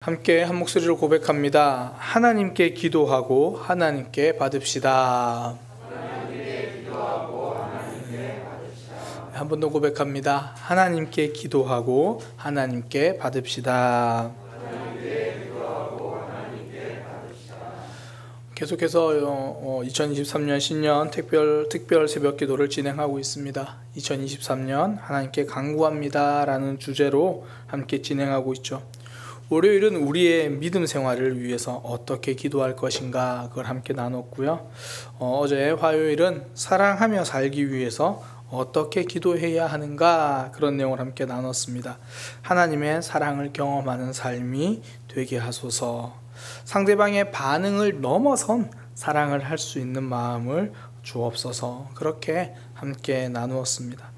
함께 한 목소리로 고백합니다. 하나님께 기도하고 하나님께 받읍시다. 한 번 더 고백합니다. 하나님께 기도하고 하나님께 받읍시다. 계속해서 2023년 신년 특별 새벽 기도를 진행하고 있습니다. 2023년 하나님께 간구합니다 라는 주제로 함께 진행하고 있죠. 월요일은 우리의 믿음 생활을 위해서 어떻게 기도할 것인가 그걸 함께 나눴고요. 어제 화요일은 사랑하며 살기 위해서 어떻게 기도해야 하는가 그런 내용을 함께 나눴습니다. 하나님의 사랑을 경험하는 삶이 되게 하소서. 상대방의 반응을 넘어선 사랑을 할 수 있는 마음을 주옵소서. 그렇게 함께 나누었습니다.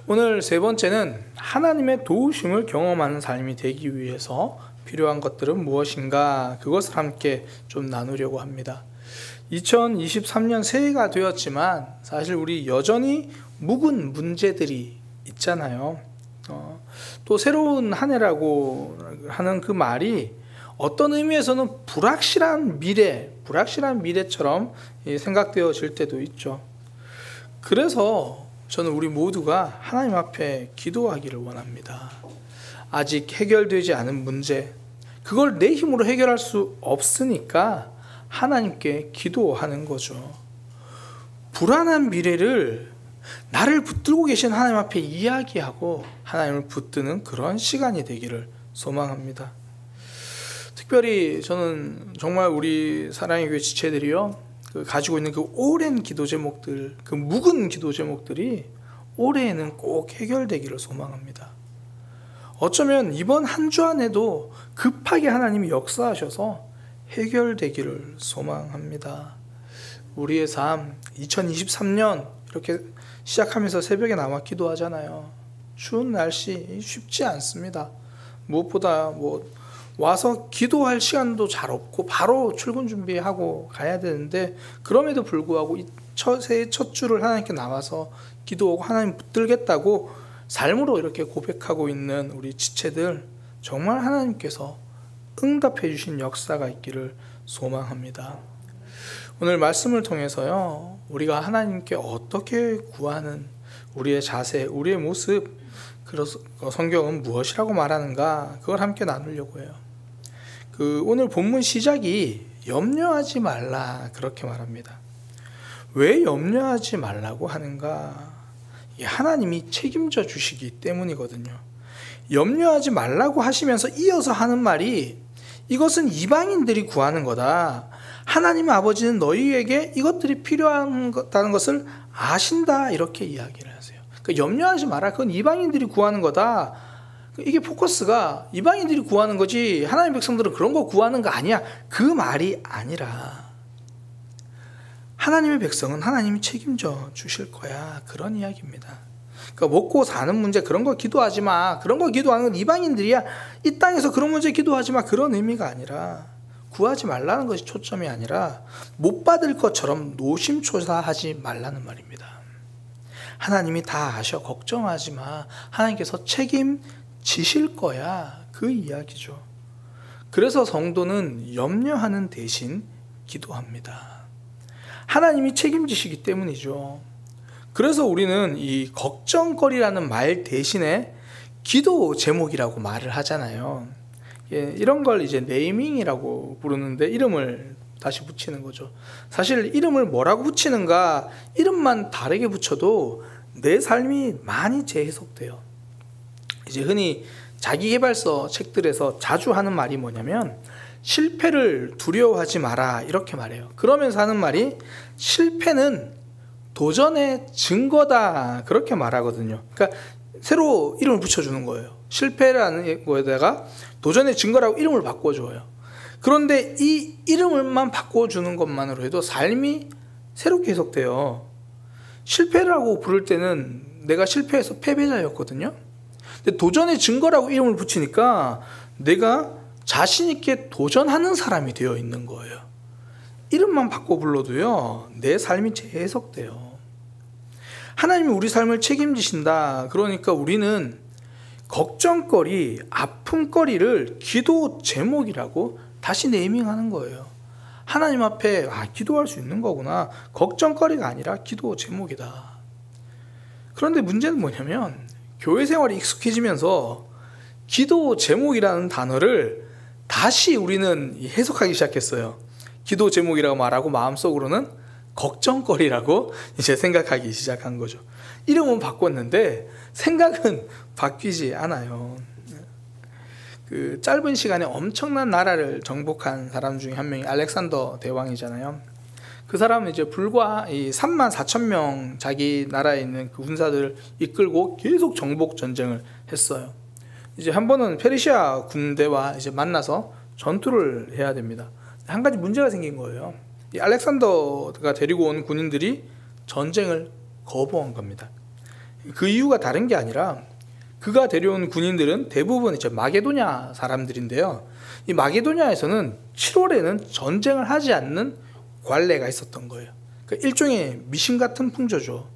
오늘 세 번째는 하나님의 도우심을 경험하는 삶이 되기 위해서 필요한 것들은 무엇인가 그것을 함께 좀 나누려고 합니다. 2023년 새해가 되었지만 사실 우리 여전히 묵은 문제들이 있잖아요. 또 새로운 한 해라고 하는 그 말이 어떤 의미에서는 불확실한 미래처럼 생각되어질 때도 있죠. 그래서 저는 우리 모두가 하나님 앞에 기도하기를 원합니다. 아직 해결되지 않은 문제, 그걸 내 힘으로 해결할 수 없으니까 하나님께 기도하는 거죠. 불안한 미래를 나를 붙들고 계신 하나님 앞에 이야기하고 하나님을 붙드는 그런 시간이 되기를 소망합니다. 특별히 저는 정말 우리 사랑의 교회 지체들이요, 가지고 있는 그 오랜 기도 제목들, 그 묵은 기도 제목들이 올해에는 꼭 해결되기를 소망합니다. 어쩌면 이번 한 주 안에도 급하게 하나님이 역사하셔서 해결되기를 소망합니다. 우리의 삶 2023년 이렇게 시작하면서 새벽에 나와 기도하잖아요. 추운 날씨 쉽지 않습니다. 무엇보다 와서 기도할 시간도 잘 없고 바로 출근 준비하고 가야 되는데, 그럼에도 불구하고 새해 첫 주를 하나님께 나와서 기도하고 하나님 붙들겠다고 삶으로 이렇게 고백하고 있는 우리 지체들, 정말 하나님께서 응답해 주신 역사가 있기를 소망합니다. 오늘 말씀을 통해서요, 우리가 하나님께 어떻게 구하는 우리의 자세, 우리의 모습, 그래서 성경은 무엇이라고 말하는가 그걸 함께 나누려고 해요. 오늘 본문 시작이 염려하지 말라 그렇게 말합니다. 왜 염려하지 말라고 하는가? 하나님이 책임져 주시기 때문이거든요. 염려하지 말라고 하시면서 이어서 하는 말이, 이것은 이방인들이 구하는 거다. 하나님 아버지는 너희에게 이것들이 필요하다는 것을 아신다. 이렇게 이야기를 하세요. 그러니까 염려하지 마라. 그건 이방인들이 구하는 거다. 이게 포커스가 이방인들이 구하는 거지 하나님 백성들은 그런 거 구하는 거 아니야. 그 말이 아니라 하나님의 백성은 하나님이 책임져 주실 거야. 그런 이야기입니다. 그러니까 먹고 사는 문제 그런 거 기도하지 마. 그런 거 기도하는 건 이방인들이야. 이 땅에서 그런 문제 기도하지 마. 그런 의미가 아니라, 구하지 말라는 것이 초점이 아니라 못 받을 것처럼 노심초사하지 말라는 말입니다. 하나님이 다 아셔. 걱정하지 마. 하나님께서 책임지실 거야. 그 이야기죠. 그래서 성도는 염려하는 대신 기도합니다. 하나님이 책임지시기 때문이죠. 그래서 우리는 이 걱정거리라는 말 대신에 기도 제목이라고 말을 하잖아요. 이런 걸 이제 네이밍이라고 부르는데, 이름을 다시 붙이는 거죠. 사실 이름을 뭐라고 붙이는가, 이름만 다르게 붙여도 내 삶이 많이 재해석돼요. 이제 흔히 자기계발서 책들에서 자주 하는 말이 뭐냐면, 실패를 두려워하지 마라 이렇게 말해요. 그러면서 하는 말이, 실패는 도전의 증거다 그렇게 말하거든요. 그러니까 새로 이름을 붙여주는 거예요. 실패라는 거에다가 도전의 증거라고 이름을 바꿔줘요. 그런데 이 이름을만 바꿔주는 것만으로 해도 삶이 새롭게 해석돼요. 실패라고 부를 때는 내가 실패해서 패배자였거든요. 근데 도전의 증거라고 이름을 붙이니까 내가 자신 있게 도전하는 사람이 되어 있는 거예요. 이름만 바꿔 불러도요, 내 삶이 재해석돼요. 하나님이 우리 삶을 책임지신다. 그러니까 우리는 걱정거리, 아픔거리를 기도 제목이라고 다시 네이밍하는 거예요. 하나님 앞에 기도할 수 있는 거구나. 걱정거리가 아니라 기도 제목이다. 그런데 문제는 뭐냐면 교회 생활이 익숙해지면서 기도 제목이라는 단어를 다시 우리는 해석하기 시작했어요. 기도 제목이라고 말하고 마음속으로는 걱정거리라고 이제 생각하기 시작한 거죠. 이름은 바꿨는데 생각은 바뀌지 않아요. 그 짧은 시간에 엄청난 나라를 정복한 사람 중에 한 명이 알렉산더 대왕이잖아요. 그 사람은 이제 불과 3만 4천 명 자기 나라에 있는 그 군사들을 이끌고 계속 정복 전쟁을 했어요. 이제 한 번은 페르시아 군대와 이제 만나서 전투를 해야 됩니다. 한 가지 문제가 생긴 거예요. 이 알렉산더가 데리고 온 군인들이 전쟁을 거부한 겁니다. 그 이유가 다른 게 아니라 그가 데려온 군인들은 대부분 이제 마게도냐 사람들인데요. 이 마게도냐에서는 7월에는 전쟁을 하지 않는 관례가 있었던 거예요. 그러니까 일종의 미신 같은 풍조죠.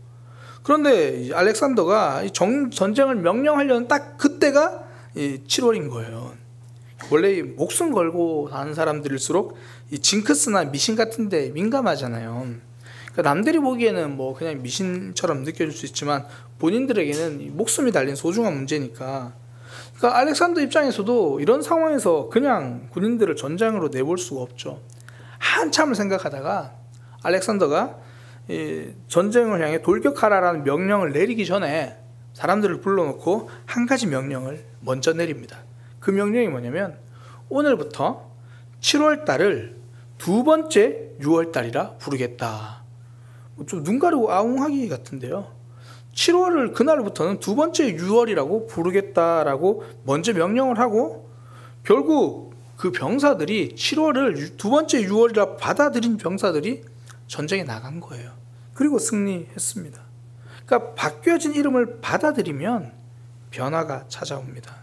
그런데 알렉산더가 전쟁을 명령하려는 딱 그때가 7월인 거예요. 원래 목숨 걸고 사는 사람들일수록 이 징크스나 미신 같은 데 민감하잖아요. 그러니까 남들이 보기에는 뭐 그냥 미신처럼 느껴질 수 있지만 본인들에게는 목숨이 달린 소중한 문제니까. 그러니까 알렉산더 입장에서도 이런 상황에서 그냥 군인들을 전장으로 내볼 수가 없죠. 한참을 생각하다가 알렉산더가 전쟁을 향해 돌격하라라는 명령을 내리기 전에 사람들을 불러놓고 한 가지 명령을 먼저 내립니다. 그 명령이 뭐냐면 오늘부터 7월 달을 두 번째 6월 달이라 부르겠다. 좀 눈 가리고 아웅하기 같은데요. 7월을 그날부터는 두 번째 6월이라고 부르겠다라고 먼저 명령을 하고 결국 그 병사들이 7월을 두 번째 6월이라 받아들인 병사들이 전쟁에 나간 거예요. 그리고 승리했습니다. 그러니까 바뀌어진 이름을 받아들이면 변화가 찾아옵니다.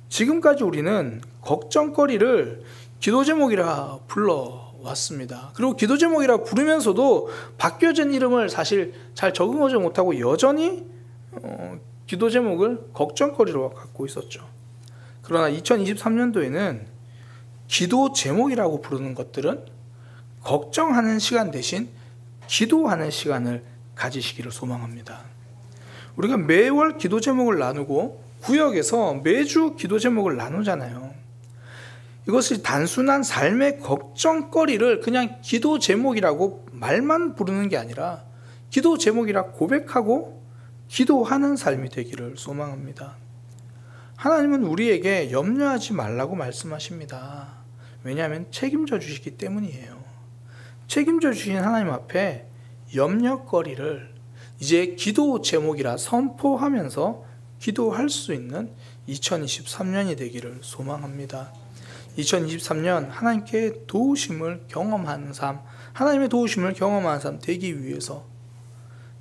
지금까지 우리는 걱정거리를 기도 제목이라 불러왔습니다. 그리고 기도 제목이라 부르면서도 바뀌어진 이름을 사실 잘 적응하지 못하고 여전히 기도 제목을 걱정거리로 갖고 있었죠. 그러나 2023년도에는 기도 제목이라고 부르는 것들은 걱정하는 시간 대신 기도하는 시간을 가지시기를 소망합니다. 우리가 매월 기도 제목을 나누고 구역에서 매주 기도 제목을 나누잖아요. 이것이 단순한 삶의 걱정거리를 그냥 기도 제목이라고 말만 부르는 게 아니라 기도 제목이라 고백하고 기도하는 삶이 되기를 소망합니다. 하나님은 우리에게 염려하지 말라고 말씀하십니다. 왜냐하면 책임져 주시기 때문이에요. 책임져 주신 하나님 앞에 염려거리를 이제 기도 제목이라 선포하면서 기도할 수 있는 2023년이 되기를 소망합니다. 2023년 하나님께 도우심을 경험하는 삶, 하나님의 도우심을 경험하는 삶 되기 위해서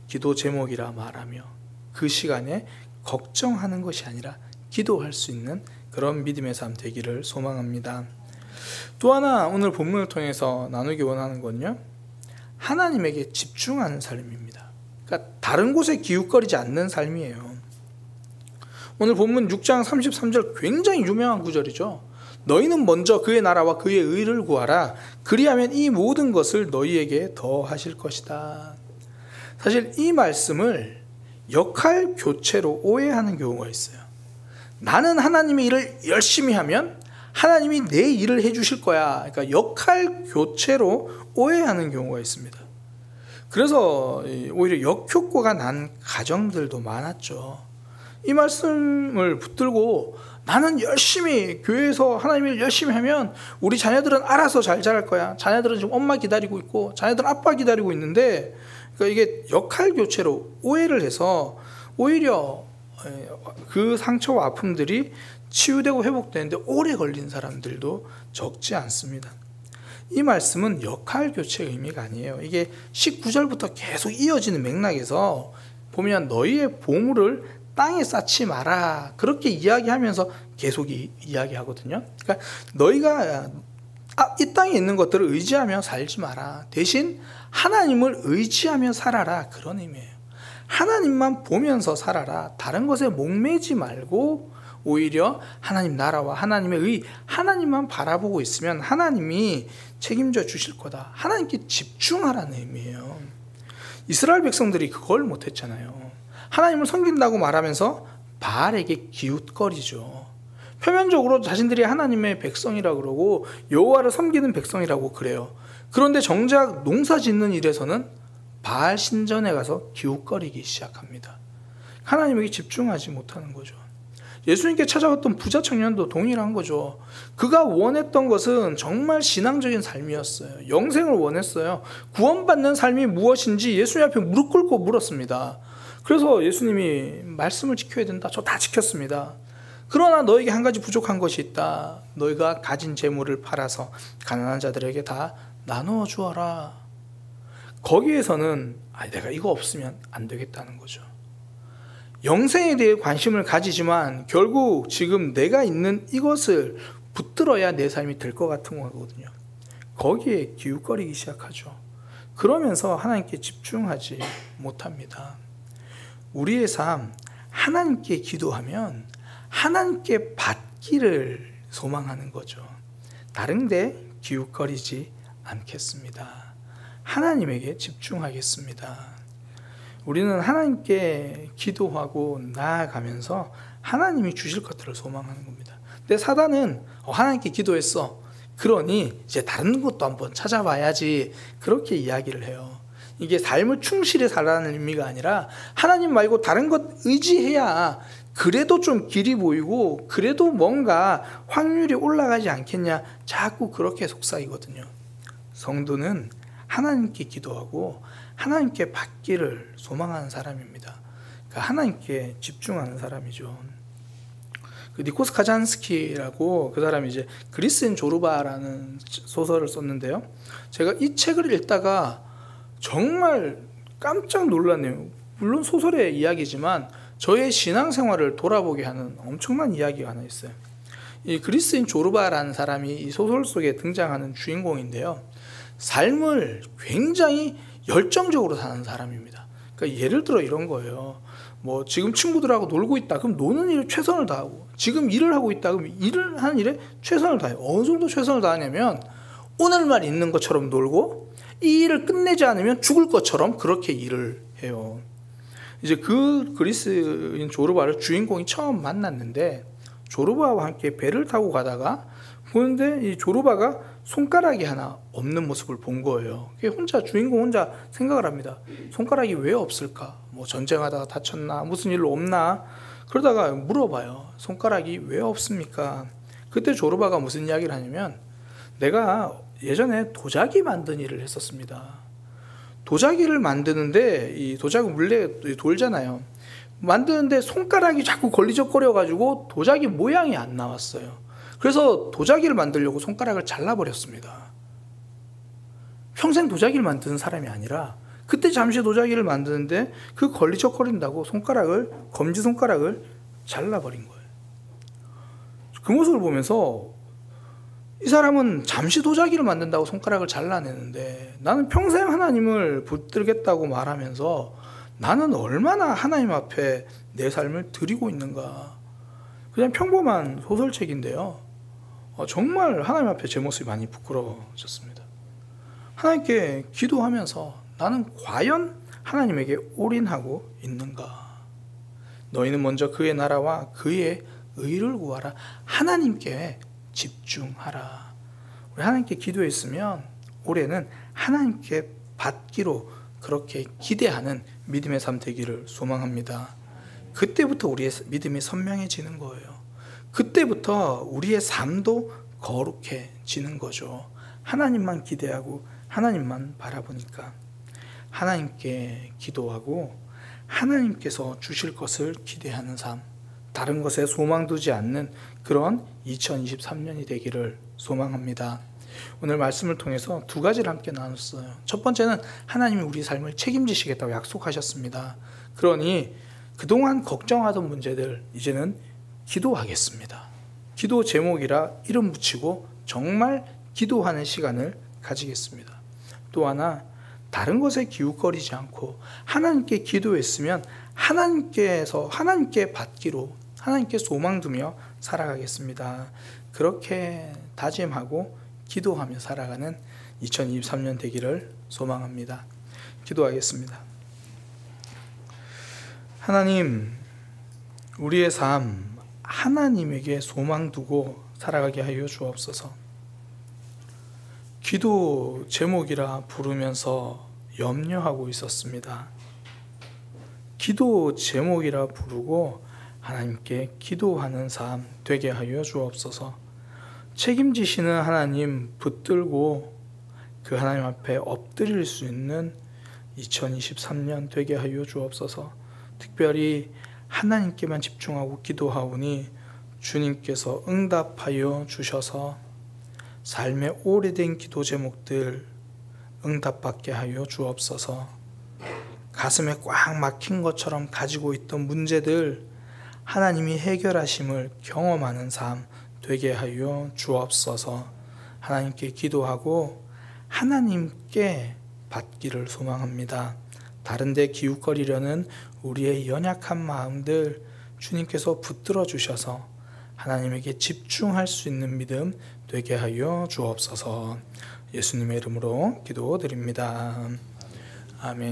기도 제목이라 말하며 그 시간에 걱정하는 것이 아니라 기도할 수 있는 그런 믿음의 삶 되기를 소망합니다. 또 하나 오늘 본문을 통해서 나누기 원하는 건요, 하나님에게 집중하는 삶입니다. 그러니까 다른 곳에 기웃거리지 않는 삶이에요. 오늘 본문 6장 33절 굉장히 유명한 구절이죠. 너희는 먼저 그의 나라와 그의 의를 구하라. 그리하면 이 모든 것을 너희에게 더하실 것이다. 사실 이 말씀을 역할 교체로 오해하는 경우가 있어요. 나는 하나님의 일을 열심히 하면 하나님이 내 일을 해주실 거야. 그러니까 역할 교체로 오해하는 경우가 있습니다. 그래서 오히려 역효과가 난 가정들도 많았죠. 이 말씀을 붙들고 나는 열심히 교회에서 하나님의 일 열심히 하면 우리 자녀들은 알아서 잘 자랄 거야. 자녀들은 지금 엄마 기다리고 있고 자녀들은 아빠 기다리고 있는데, 그러니까 이게 역할 교체로 오해를 해서 오히려 그 상처와 아픔들이 치유되고 회복되는데 오래 걸린 사람들도 적지 않습니다. 이 말씀은 역할 교체의 의미가 아니에요. 이게 19절부터 계속 이어지는 맥락에서 보면 너희의 보물을 땅에 쌓지 마라, 그렇게 이야기하면서 계속 이야기하거든요. 그러니까 너희가 이 땅에 있는 것들을 의지하며 살지 마라. 대신 하나님을 의지하며 살아라, 그런 의미예요. 하나님만 보면서 살아라. 다른 것에 목매지 말고 오히려 하나님 나라와 하나님의 의, 하나님만 바라보고 있으면 하나님이 책임져 주실 거다. 하나님께 집중하라는 의미예요. 이스라엘 백성들이 그걸 못했잖아요. 하나님을 섬긴다고 말하면서 바알에게 기웃거리죠. 표면적으로 자신들이 하나님의 백성이라고 그러고 여호와를 섬기는 백성이라고 그래요. 그런데 정작 농사 짓는 일에서는 바알 신전에 가서 기웃거리기 시작합니다. 하나님에게 집중하지 못하는 거죠. 예수님께 찾아왔던 부자 청년도 동일한 거죠. 그가 원했던 것은 정말 신앙적인 삶이었어요. 영생을 원했어요. 구원받는 삶이 무엇인지 예수님 앞에 무릎 꿇고 물었습니다. 그래서 예수님이 말씀을 지켜야 된다. 저 다 지켰습니다. 그러나 너에게 한 가지 부족한 것이 있다. 너희가 가진 재물을 팔아서 가난한 자들에게 다 나누어 주어라. 거기에서는 내가 이거 없으면 안 되겠다는 거죠. 영생에 대해 관심을 가지지만 결국 지금 내가 있는 이것을 붙들어야 내 삶이 될 것 같은 거거든요. 거기에 기웃거리기 시작하죠. 그러면서 하나님께 집중하지 못합니다. 우리의 삶, 하나님께 기도하면 하나님께 받기를 소망하는 거죠. 다른 데 기웃거리지 않겠습니다. 하나님에게 집중하겠습니다. 우리는 하나님께 기도하고 나아가면서 하나님이 주실 것들을 소망하는 겁니다. 근데 사단은 하나님께 기도했어. 그러니 이제 다른 것도 한번 찾아봐야지. 그렇게 이야기를 해요. 이게 삶을 충실히 살라는 의미가 아니라 하나님 말고 다른 것 의지해야 그래도 좀 길이 보이고 그래도 뭔가 확률이 올라가지 않겠냐. 자꾸 그렇게 속삭이거든요. 성도는 하나님께 기도하고 하나님께 받기를 소망하는 사람입니다. 그러니까 하나님께 집중하는 사람이죠. 그 니코스 카잔스키라고 그 사람이 이제 그리스인 조르바라는 소설을 썼는데요. 제가 이 책을 읽다가 정말 깜짝 놀랐네요. 물론 소설의 이야기지만 저의 신앙생활을 돌아보게 하는 엄청난 이야기가 하나 있어요. 이 그리스인 조르바라는 사람이 이 소설 속에 등장하는 주인공인데요. 삶을 굉장히 열정적으로 사는 사람입니다. 그러니까 예를 들어 이런 거예요. 뭐 지금 친구들하고 놀고 있다. 그럼 노는 일에 최선을 다하고, 지금 일을 하고 있다. 그럼 일을 하는 일에 최선을 다해요. 어느 정도 최선을 다하냐면 오늘만 있는 것처럼 놀고 이 일을 끝내지 않으면 죽을 것처럼 그렇게 일을 해요. 이제 그 그리스인 조르바를 주인공이 처음 만났는데 조르바와 함께 배를 타고 가다가 보는데 이 조르바가 손가락이 하나 없는 모습을 본 거예요. 주인공 혼자 생각을 합니다. 손가락이 왜 없을까? 뭐 전쟁하다가 다쳤나? 무슨 일로 없나? 그러다가 물어봐요. 손가락이 왜 없습니까? 그때 조르바가 무슨 이야기를 하냐면 내가 예전에 도자기 만든 일을 했었습니다. 도자기를 만드는데 이 도자기 물레 돌잖아요. 만드는데 손가락이 자꾸 걸리적거려가지고 도자기 모양이 안 나왔어요. 그래서 도자기를 만들려고 손가락을 잘라버렸습니다. 평생 도자기를 만드는 사람이 아니라 그때 잠시 도자기를 만드는데 그 걸리적거린다고 검지손가락을 잘라버린 거예요. 그 모습을 보면서 이 사람은 잠시 도자기를 만든다고 손가락을 잘라내는데 나는 평생 하나님을 붙들겠다고 말하면서 나는 얼마나 하나님 앞에 내 삶을 드리고 있는가. 그냥 평범한 소설책인데요. 정말 하나님 앞에 제 모습이 많이 부끄러워졌습니다. 하나님께 기도하면서 나는 과연 하나님에게 올인하고 있는가? 너희는 먼저 그의 나라와 그의 의를 구하라. 하나님께 집중하라. 우리 하나님께 기도했으면 올해는 하나님께 받기로 그렇게 기대하는 믿음의 삶 되기를 소망합니다. 그때부터 우리의 믿음이 선명해지는 거예요. 그때부터 우리의 삶도 거룩해지는 거죠. 하나님만 기대하고 하나님만 바라보니까. 하나님께 기도하고 하나님께서 주실 것을 기대하는 삶, 다른 것에 소망 두지 않는 그런 2023년이 되기를 소망합니다. 오늘 말씀을 통해서 두 가지를 함께 나눴어요. 첫 번째는 하나님이 우리 삶을 책임지시겠다고 약속하셨습니다. 그러니 그동안 걱정하던 문제들 이제는 기도하겠습니다. 기도 제목이라 이름 붙이고 정말 기도하는 시간을 가지겠습니다. 또 하나, 다른 것에 기웃거리지 않고 하나님께 기도했으면 하나님께 받기로 하나님께 소망 두며 살아가겠습니다. 그렇게 다짐하고 기도하며 살아가는 2023년 되기를 소망합니다. 기도하겠습니다. 하나님, 우리의 삶 하나님에게 소망 두고 살아가게 하여 주옵소서. 기도 제목이라 부르면서 염려하고 있었습니다. 기도 제목이라 부르고 하나님께 기도하는 삶 되게 하여 주옵소서. 책임지시는 하나님 붙들고 그 하나님 앞에 엎드릴 수 있는 2023년 되게 하여 주옵소서. 특별히 하나님께만 집중하고 기도하오니 주님께서 응답하여 주셔서 삶의 오래된 기도 제목들 응답받게 하여 주옵소서. 가슴에 꽉 막힌 것처럼 가지고 있던 문제들 하나님이 해결하심을 경험하는 삶 되게 하여 주옵소서. 하나님께 기도하고 하나님께 받기를 소망합니다. 다른 데 기웃거리려는 우리의 연약한 마음들 주님께서 붙들어 주셔서 하나님에게 집중할 수 있는 믿음 되게 하여 주옵소서. 예수님의 이름으로 기도드립니다. 아멘.